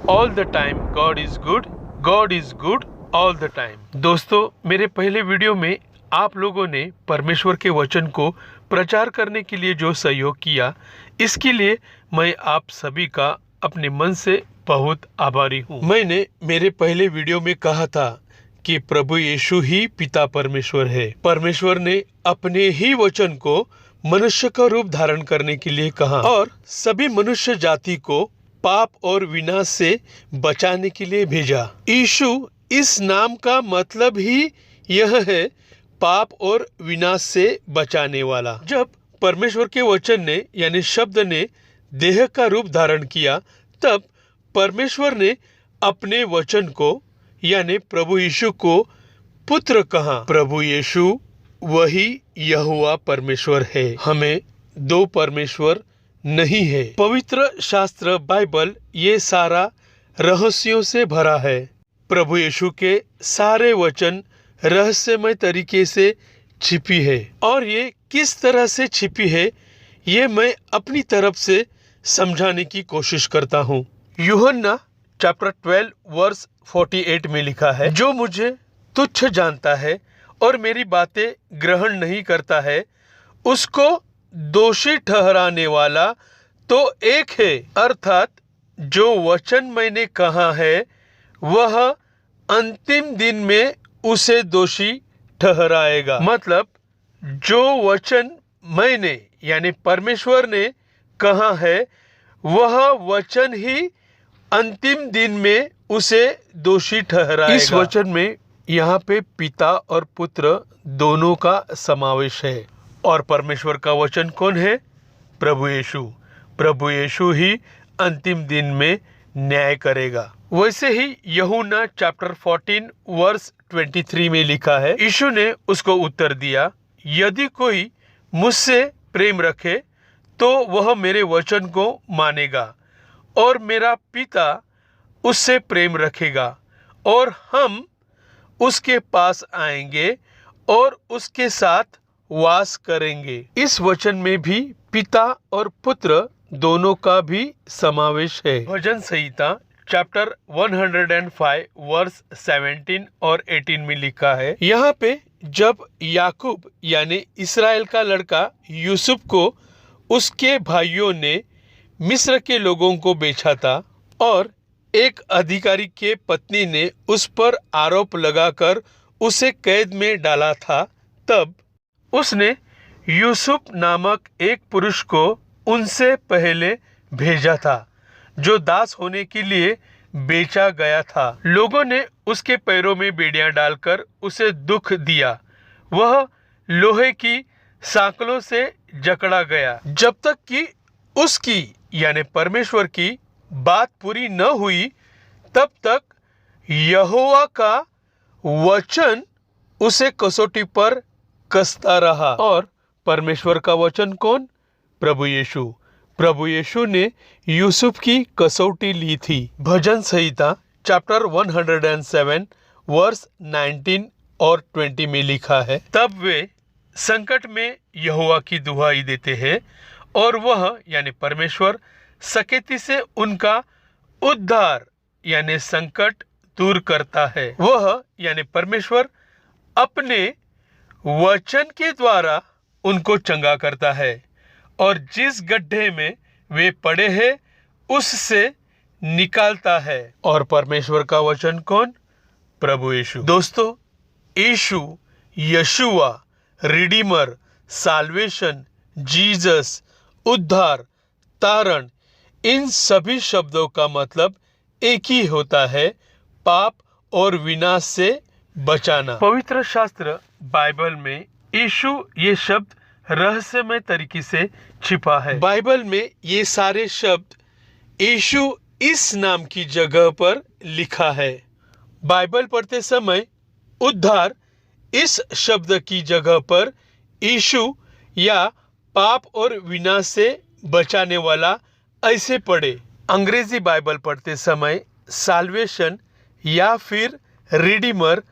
All the time God is good all the time. दोस्तों, मेरे पहले वीडियो में आप लोगों ने परमेश्वर के वचन को प्रचार करने के लिए जो सहयोग किया, इसके लिए मैं आप सभी का अपने मन से बहुत आभारी हूँ। मैंने मेरे पहले वीडियो में कहा था कि प्रभु यीशु ही पिता परमेश्वर है। परमेश्वर ने अपने ही वचन को मनुष्य का रूप धारण करने के लिए कहा और सभी मनुष्य जाति को पाप और विनाश से बचाने के लिए भेजा। यीशु इस नाम का मतलब ही यह है, पाप और विनाश से बचाने वाला। जब परमेश्वर के वचन ने यानी शब्द ने देह का रूप धारण किया, तब परमेश्वर ने अपने वचन को यानी प्रभु यीशु को पुत्र कहा। प्रभु यीशु वही यहोवा परमेश्वर है। हमें दो परमेश्वर नहीं है। पवित्र शास्त्र बाइबल ये सारा रहस्यों से भरा है। प्रभु यीशु के सारे वचन रहस्यमय तरीके से छिपी है, और ये किस तरह से छिपी है ये मैं अपनी तरफ से समझाने की कोशिश करता हूँ। यूहन्ना चैप्टर 12 वर्स 48 में लिखा है, जो मुझे तुच्छ जानता है और मेरी बातें ग्रहण नहीं करता है, उसको दोषी ठहराने वाला तो एक है, अर्थात जो वचन मैंने कहा है वह अंतिम दिन में उसे दोषी ठहराएगा। मतलब जो वचन मैंने यानी परमेश्वर ने कहा है, वह वचन ही अंतिम दिन में उसे दोषी ठहराएगा। इस वचन में यहाँ पे पिता और पुत्र दोनों का समावेश है। और परमेश्वर का वचन कौन है? प्रभु यीशु। प्रभु यीशु ही अंतिम दिन में न्याय करेगा। वैसे ही यूहन्ना चैप्टर 14 वर्स 23 में लिखा है, यीशु ने उसको उत्तर दिया, यदि कोई मुझसे प्रेम रखे तो वह मेरे वचन को मानेगा, और मेरा पिता उससे प्रेम रखेगा, और हम उसके पास आएंगे और उसके साथ वास करेंगे। इस वचन में भी पिता और पुत्र दोनों का भी समावेश है। भजन संहिता चैप्टर 105 वर्स 17 और 18 में लिखा है, यहाँ पे जब याकूब यानी इस्राएल का लड़का यूसुफ को उसके भाइयों ने मिस्र के लोगों को बेचा था और एक अधिकारी के पत्नी ने उस पर आरोप लगाकर उसे कैद में डाला था, तब उसने यूसुफ नामक एक पुरुष को उनसे पहले भेजा था, जो दास होने के लिए बेचा गया था। लोगों ने उसके पैरों में बेड़ियां डालकर उसे दुख दिया। वह लोहे की सांकलों से जकड़ा गया, जब तक कि उसकी यानी परमेश्वर की बात पूरी न हुई, तब तक यहोवा का वचन उसे कसौटी पर कसता रहा। और परमेश्वर का वचन कौन? प्रभु यीशु। प्रभु यीशु ने यूसुफ की कसौटी ली थी। भजन संहिता चैप्टर 107 वर्स 19 और 20 में लिखा है, तब वे संकट में यहोवा की दुहाई देते हैं, और वह यानी परमेश्वर सकेती से उनका उद्धार यानी संकट दूर करता है। वह यानी परमेश्वर अपने वचन के द्वारा उनको चंगा करता है, और जिस गड्ढे में वे पड़े हैं उससे निकालता है। और परमेश्वर का वचन कौन? प्रभु यीशु। दोस्तों, यीशु, यशुआ, रिडीमर, साल्वेशन, जीसस, उद्धार, तारण, इन सभी शब्दों का मतलब एक ही होता है, पाप और विनाश से बचाना। पवित्र शास्त्र बाइबल में यीशु ये शब्द रहस्यमय तरीके से छिपा है। बाइबल में ये सारे शब्द यीशु इस नाम की जगह पर लिखा है। बाइबल पढ़ते समय उद्धार इस शब्द की जगह पर यीशु या पाप और विनाश से बचाने वाला ऐसे पढ़े। अंग्रेजी बाइबल पढ़ते समय साल्वेशन या फिर रिडीमर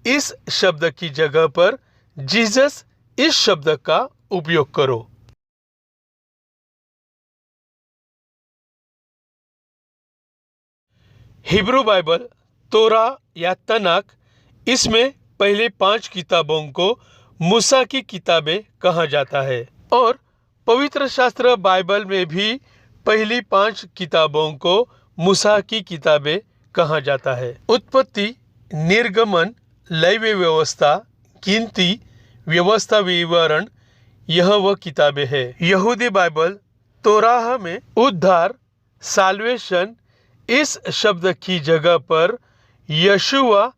इस शब्द की जगह पर जीसस इस शब्द का उपयोग करो। हिब्रू बाइबल, तोरा या तनाक, इसमें पहले 5 किताबों को मूसा की किताबें कहा जाता है और पवित्र शास्त्र बाइबल में भी पहली 5 किताबों को मूसा की किताबें कहा जाता है। उत्पत्ति, निर्गमन, लेवी व्यवस्था, गिनती, व्यवस्था विवरण, यह वह किताबें हैं। यहूदी बाइबल, तोराह में उद्धार, साल्वेशन इस शब्द की जगह पर यशुआ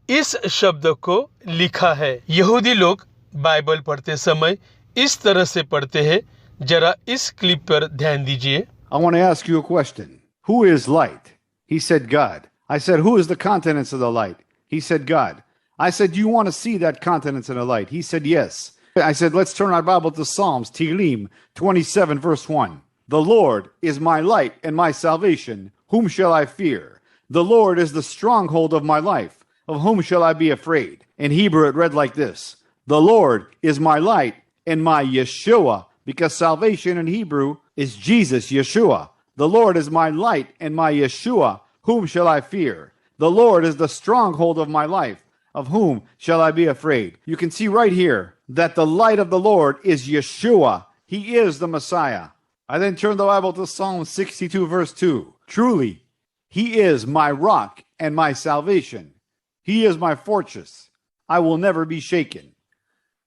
इस शब्द को लिखा है। यहूदी लोग बाइबल पढ़ते समय इस तरह से पढ़ते हैं। जरा इस क्लिप पर ध्यान दीजिए। I want to ask you a question. Who is light? He said God. I said, who is the continents of the light? He said God. I said, do you want to see that continents of the light? He said, yes. I said, let's turn our Bible to Psalms, Tehillim 27, verse 1. The Lord is my light and my salvation. Whom shall I fear? The Lord is the stronghold of my life. Of whom shall I be afraid? In Hebrew, it read like this. The Lord is my light and my Yeshua, because salvation in Hebrew is Jesus, Yeshua. The Lord is my light and my Yeshua. Whom shall I fear? The Lord is the stronghold of my life. Of whom shall I be afraid? You can see right here that the light of the Lord is Yeshua. He is the Messiah. I then turn the Bible to Psalm 62, verse 2. Truly, He is my rock and my salvation. He is my fortress. I will never be shaken.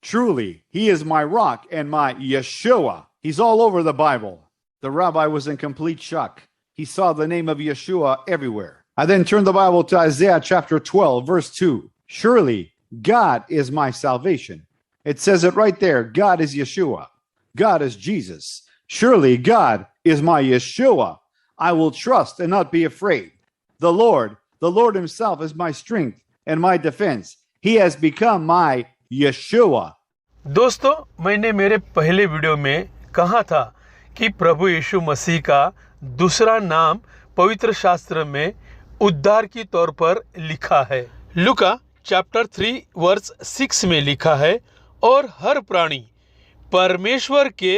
Truly, He is my rock and my Yeshua. He's all over the Bible. The rabbi was in complete shock. He saw the name of Yeshua everywhere. I then turned the Bible to Isaiah chapter 12, verse 2. Surely, God is my salvation. It says it right there. God is Yeshua. God is Jesus. Surely, God is my Yeshua. I will trust and not be afraid. The Lord Himself is my strength and my defense. He has become my Yeshua. दोस्तों, मैंने मेरे पहले video में कहा था कि प्रभु यीशु मसीह का दूसरा नाम पवित्र शास्त्र में उद्धार की तौर पर लिखा है। लूका चैप्टर 3 वर्स 6 में लिखा है, और हर प्राणी परमेश्वर के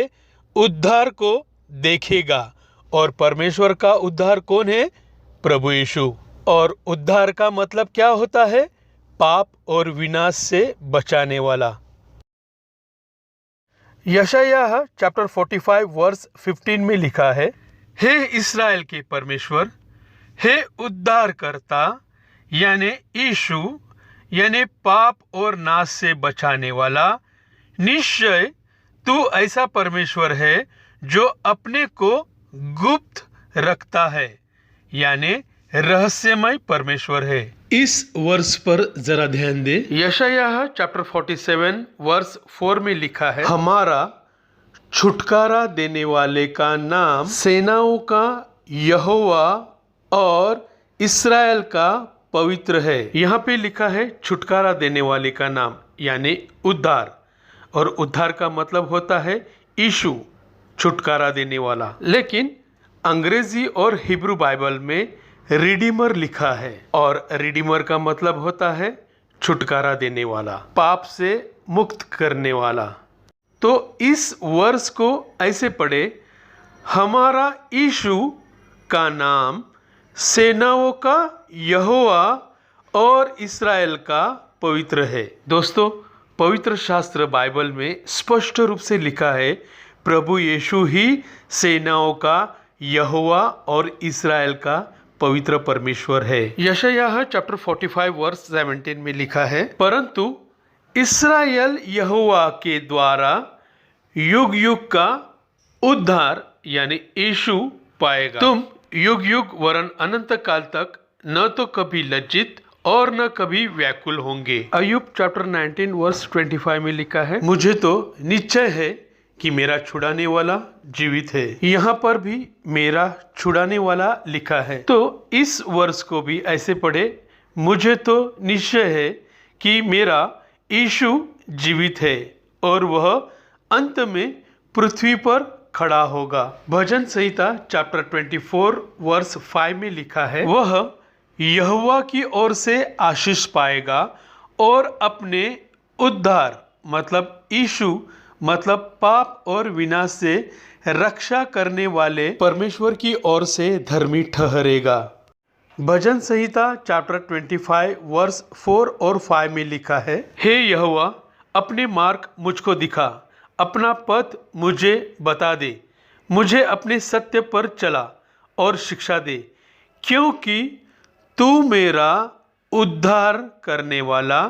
उद्धार को देखेगा। और परमेश्वर का उद्धार कौन है? प्रभु यीशु। और उद्धार का मतलब क्या होता है? पाप और विनाश से बचाने वाला। यशायाह चैप्टर 45 वर्स 15 में लिखा है, हे इस्राएल के परमेश्वर, हे उद्धारकर्ता यानी यीशु यानी पाप और नाश से बचाने वाला, निश्चय तू ऐसा परमेश्वर है जो अपने को गुप्त रखता है, यानी रहस्यमय परमेश्वर है। इस वर्ष पर जरा ध्यान दे। यशायाह चैप्टर 47 वर्स 4 में लिखा है, हमारा छुटकारा देने वाले का नाम सेनाओं का यहोवा और इस्राएल का पवित्र है। यहाँ पे लिखा है छुटकारा देने वाले का नाम यानी उद्धार, और उद्धार का मतलब होता है यीशु, छुटकारा देने वाला। लेकिन अंग्रेजी और हिब्रू बाइबल में रिडीमर लिखा है, और रिडीमर का मतलब होता है छुटकारा देने वाला, पाप से मुक्त करने वाला। तो इस वर्ष को ऐसे पढ़े, हमारा यीशु का नाम सेनाओं का यहोवा और इस्राएल का पवित्र है। दोस्तों, पवित्र शास्त्र बाइबल में स्पष्ट रूप से लिखा है प्रभु यीशु ही सेनाओं का यहोवा और इस्राएल का पवित्र परमेश्वर है। यशायाह चैप्टर 45 वर्स 17 में लिखा है, परंतु इस्राएल यहोवा के द्वारा युग युग का उद्धार यानी यीशु पाएगा। तुम युग युग वरन अनंत काल तक न तो कभी लज्जित और न कभी व्याकुल होंगे। अय्यूब चैप्टर 19 वर्स 25 में लिखा है, मुझे तो निश्चय है कि मेरा छुड़ाने वाला जीवित है। यहाँ पर भी मेरा छुड़ाने वाला लिखा है। तो इस वर्ष को भी ऐसे पढ़े, मुझे तो निश्चय है कि मेरा यीशु जीवित है और वह अंत में पृथ्वी पर खड़ा होगा। भजन संहिता चैप्टर 24 वर्स 5 में लिखा है, वह यहोवा की ओर से आशीष पाएगा और अपने उद्धार मतलब यीशु मतलब पाप और विनाश से रक्षा करने वाले परमेश्वर की ओर से धर्मी ठहरेगा। भजन संहिता चैप्टर 25 वर्स 4 और 5 में लिखा है, हे यहोवा अपने मार्ग मुझको दिखा, अपना पथ मुझे बता दे, मुझे अपने सत्य पर चला और शिक्षा दे, क्योंकि तू मेरा उद्धार करने वाला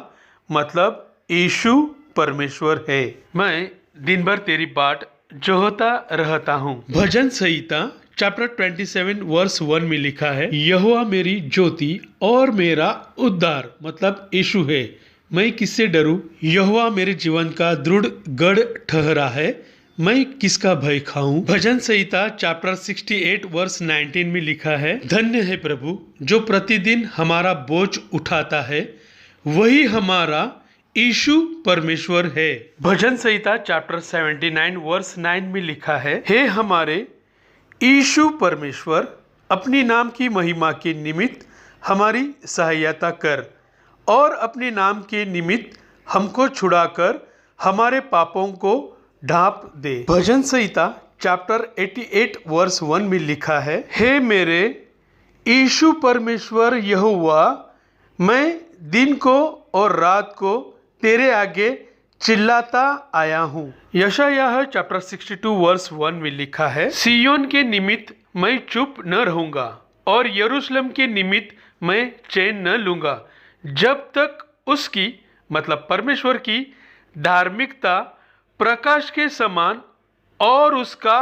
मतलब यीशु परमेश्वर है। मैं दिन भर तेरी बाट जोहता रहता हूँ। भजन संहिता चैप्टर 27 वर्स 1 में लिखा है, यहोवा मेरी ज्योति और मेरा उद्धार मतलब यीशु है, मैं किससे डरूं? यहोवा मेरे जीवन का दृढ़ गढ़ ठहरा है, मैं किसका भय खाऊं? भजन संहिता चैप्टर 68 वर्स 19 में लिखा है, धन्य है प्रभु जो प्रतिदिन हमारा बोझ उठाता है, वही हमारा यीशु परमेश्वर है। भजन संहिता चैप्टर 79 वर्स 9 में लिखा है, हे हमारे यीशु परमेश्वर अपनी नाम की महिमा के निमित्त हमारी सहायता कर और अपने नाम के निमित्त हमको छुड़ाकर हमारे पापों को ढांप दे। भजन संहिता चैप्टर 88 वर्स 1 में लिखा है, हे मेरे यीशु परमेश्वर यहोवा, मैं दिन को और रात को तेरे आगे चिल्लाता आया हूँ। यशायाह चैप्टर 62 वर्स 1 में लिखा है, सियोन के निमित्त मैं चुप न रहूंगा और यरूशलेम के निमित्त मैं चैन न लूंगा, जब तक उसकी मतलब परमेश्वर की धार्मिकता प्रकाश के समान और उसका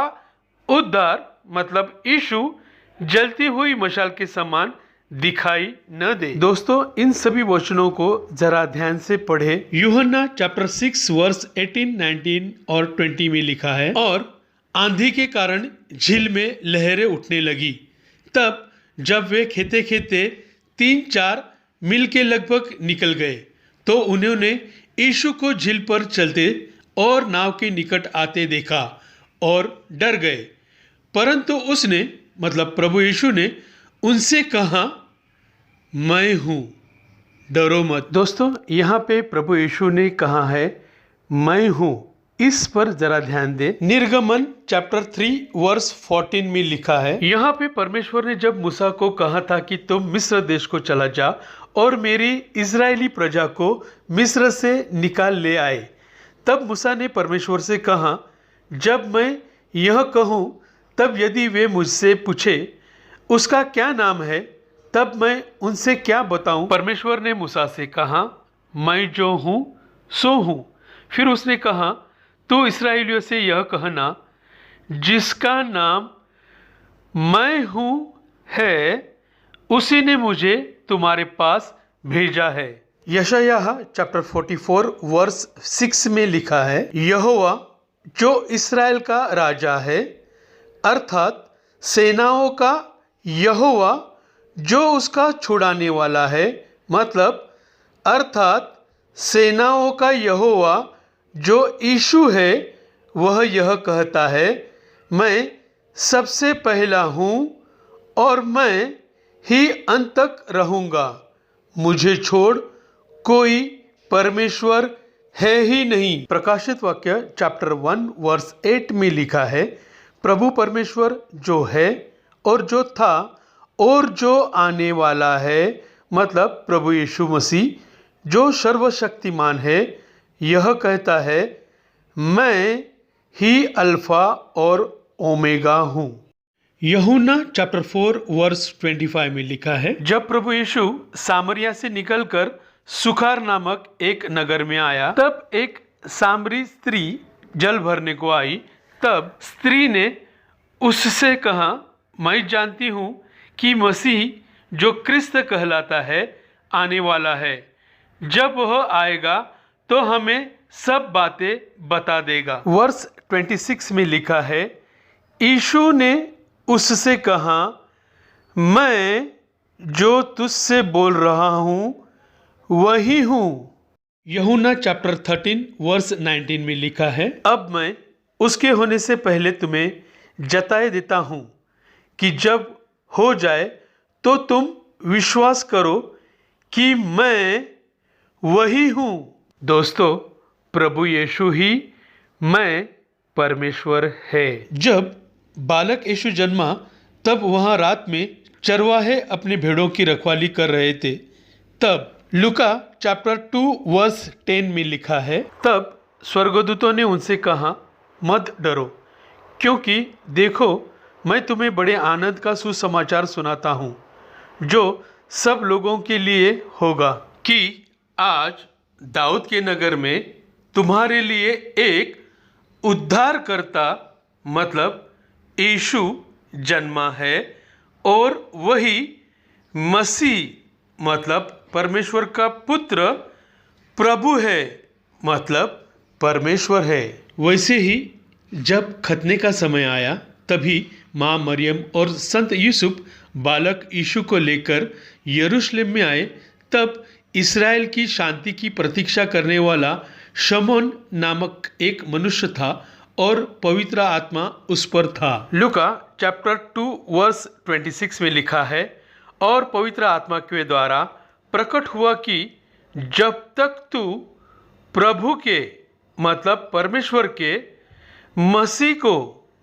उद्धार मतलब यीशु जलती हुई मशाल के समान दिखाई न दे। दोस्तों, इन सभी वचनों को जरा ध्यान से पढ़े। यूहन्ना चैप्टर 6 वर्स 18, 19 और 20 में लिखा है, और आंधी के कारण झील में लहरें उठने लगी। तब जब वे खेते खेते 3-4 मील के लगभग निकल गए तो उन्होंने यीशु को झील पर चलते और नाव के निकट आते देखा और डर गए। परंतु उसने मतलब प्रभु यीशु ने उनसे कहा, मैं हूं, डरो मत। दोस्तों, यहाँ पे प्रभु यीशु ने कहा है मैं हूं, इस पर जरा ध्यान दें। निर्गमन चैप्टर 3 वर्स 14 में लिखा है, यहाँ पे परमेश्वर ने जब मूसा को कहा था कि तुम मिस्र देश को चला जा और मेरी इजरायली प्रजा को मिस्र से निकाल ले आए, तब मूसा ने परमेश्वर से कहा, जब मैं यह कहूँ तब यदि वे मुझसे पूछे उसका क्या नाम है, तब मैं उनसे क्या बताऊं? परमेश्वर ने मूसा से कहा, मैं जो हूं सो हूं। फिर उसने कहा, तू इस्राएलियों से यह कहना, जिसका नाम मैं हूं है, उसी ने मुझे तुम्हारे पास भेजा है। यशायाह चैप्टर 44 वर्स 6 में लिखा है, यहोवा जो इस्राएल का राजा है अर्थात सेनाओं का यहोवा जो उसका छुड़ाने वाला है मतलब अर्थात सेनाओं का यहोवा जो यीशु है, वह यह कहता है, मैं सबसे पहला हूँ और मैं ही अंत तक रहूँगा, मुझे छोड़ कोई परमेश्वर है ही नहीं। प्रकाशित वाक्य चैप्टर 1 वर्स 8 में लिखा है, प्रभु परमेश्वर जो है और जो था और जो आने वाला है मतलब प्रभु यीशु मसीह जो सर्वशक्तिमान है, यह कहता है, मैं ही अल्फा और ओमेगा हूँ। यूहन्ना चैप्टर 4 वर्स 25 में लिखा है, जब प्रभु यीशु सामरिया से निकलकर सुखार नामक एक नगर में आया, तब एक सामरी स्त्री जल भरने को आई। तब स्त्री ने उससे कहा, मैं जानती हूँ कि मसीह जो क्रिस्त कहलाता है आने वाला है, जब वह आएगा तो हमें सब बातें बता देगा। वर्स 26 में लिखा है, यीशु ने उससे कहा, मैं जो तुझसे बोल रहा हूँ वही हूँ। यूहन्ना चैप्टर 13 वर्स 19 में लिखा है, अब मैं उसके होने से पहले तुम्हें जताए देता हूँ कि जब हो जाए तो तुम विश्वास करो कि मैं वही हूँ। दोस्तों, प्रभु यीशु ही मैं परमेश्वर है। जब बालक यीशु जन्मा तब वहाँ रात में चरवाहे अपने भेड़ों की रखवाली कर रहे थे। तब लूका चैप्टर 2 वर्स 10 में लिखा है, तब स्वर्गदूतों ने उनसे कहा, मत डरो, क्योंकि देखो मैं तुम्हें बड़े आनंद का सुसमाचार सुनाता हूँ, जो सब लोगों के लिए होगा, कि आज दाऊद के नगर में तुम्हारे लिए एक उद्धारकर्ता मतलब यीशु जन्मा है, और वही मसीह मतलब परमेश्वर का पुत्र प्रभु है मतलब परमेश्वर है। वैसे ही जब खतने का समय आया तभी माँ मरियम और संत यूसुफ बालक यीशु को लेकर यरूशलेम में आए। तब इस्राएल की शांति की प्रतीक्षा करने वाला शमौन नामक एक मनुष्य था और पवित्र आत्मा उस पर था। लूका चैप्टर 2 वर्स 26 में लिखा है, और पवित्र आत्मा के द्वारा प्रकट हुआ कि जब तक तू प्रभु के मतलब परमेश्वर के मसीह को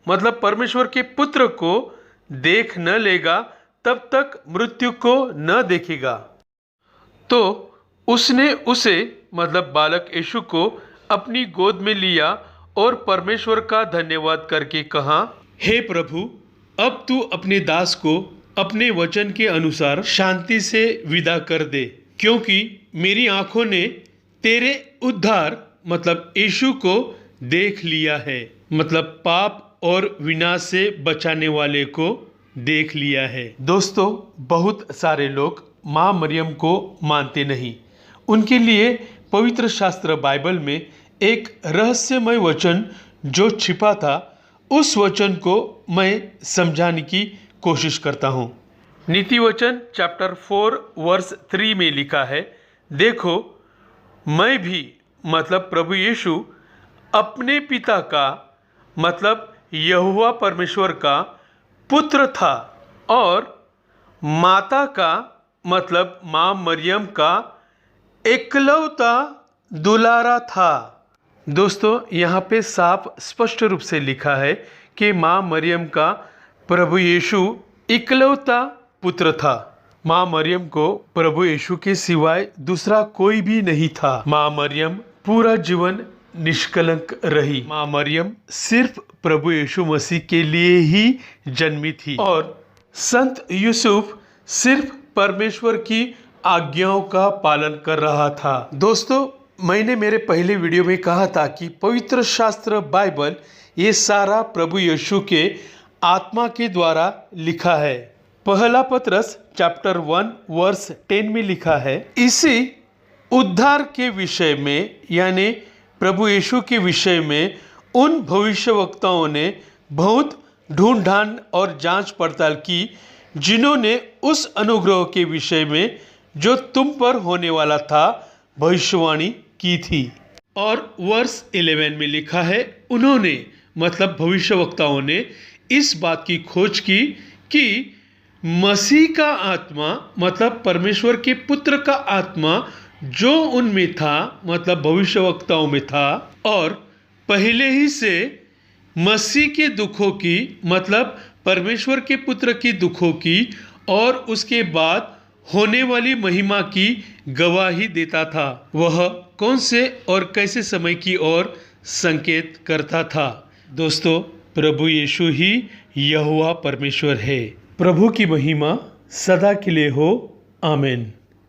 मतलब परमेश्वर के पुत्र को देख न लेगा तब तक मृत्यु को न देखेगा। तो उसने उसे मतलब बालक यीशु को अपनी गोद में लिया और परमेश्वर का धन्यवाद करके कहा, हे प्रभु, अब तू अपने दास को अपने वचन के अनुसार शांति से विदा कर दे, क्योंकि मेरी आंखों ने तेरे उद्धार मतलब यीशु को देख लिया है, मतलब पाप और विनाश से बचाने वाले को देख लिया है। दोस्तों, बहुत सारे लोग माँ मरियम को मानते नहीं। उनके लिए पवित्र शास्त्र बाइबल में एक रहस्यमय वचन जो छिपा था, उस वचन को मैं समझाने की कोशिश करता हूँ। नीति वचन चैप्टर 4 वर्स 3 में लिखा है, देखो मैं भी मतलब प्रभु यीशु अपने पिता का मतलब यहोवा परमेश्वर का पुत्र था और माता का मतलब माँ मरियम का एकलौता दुलारा था। दोस्तों, यहाँ पे साफ स्पष्ट रूप से लिखा है कि माँ मरियम का प्रभु यीशु इकलौता पुत्र था। माँ मरियम को प्रभु यीशु के सिवाय दूसरा कोई भी नहीं था। माँ मरियम पूरा जीवन निष्कलंक रही। माँ मरियम सिर्फ प्रभु यीशु मसीह के लिए ही जन्मी थी और संत यूसुफ सिर्फ परमेश्वर की आज्ञाओं का पालन कर रहा था। दोस्तों, मैंने मेरे पहले वीडियो में कहा था कि पवित्र शास्त्र बाइबल ये सारा प्रभु यीशु के आत्मा के द्वारा लिखा है। पहला पत्रस चैप्टर 1 वर्स 10 में लिखा है, इसी उद्धार के विषय में यानी प्रभु यीशु के विषय में उन भविष्यवक्ताओं ने बहुत ढूंढान और जांच पड़ताल की, जिन्होंने उस अनुग्रह के विषय में जो तुम पर होने वाला था भविष्यवाणी की थी। और वर्स 11 में लिखा है, उन्होंने मतलब भविष्यवक्ताओं ने इस बात की खोज की कि मसीह का आत्मा मतलब परमेश्वर के पुत्र का आत्मा जो उनमें था मतलब भविष्यवक्ताओं में था, और पहले ही से मसीह के दुखों की मतलब परमेश्वर के पुत्र के दुखों की और उसके बाद होने वाली महिमा की गवाही देता था। वह कौन से और कैसे समय की ओर संकेत करता था। दोस्तों, प्रभु यीशु ही यहोवा परमेश्वर है। प्रभु की महिमा सदा के लिए हो। आमीन।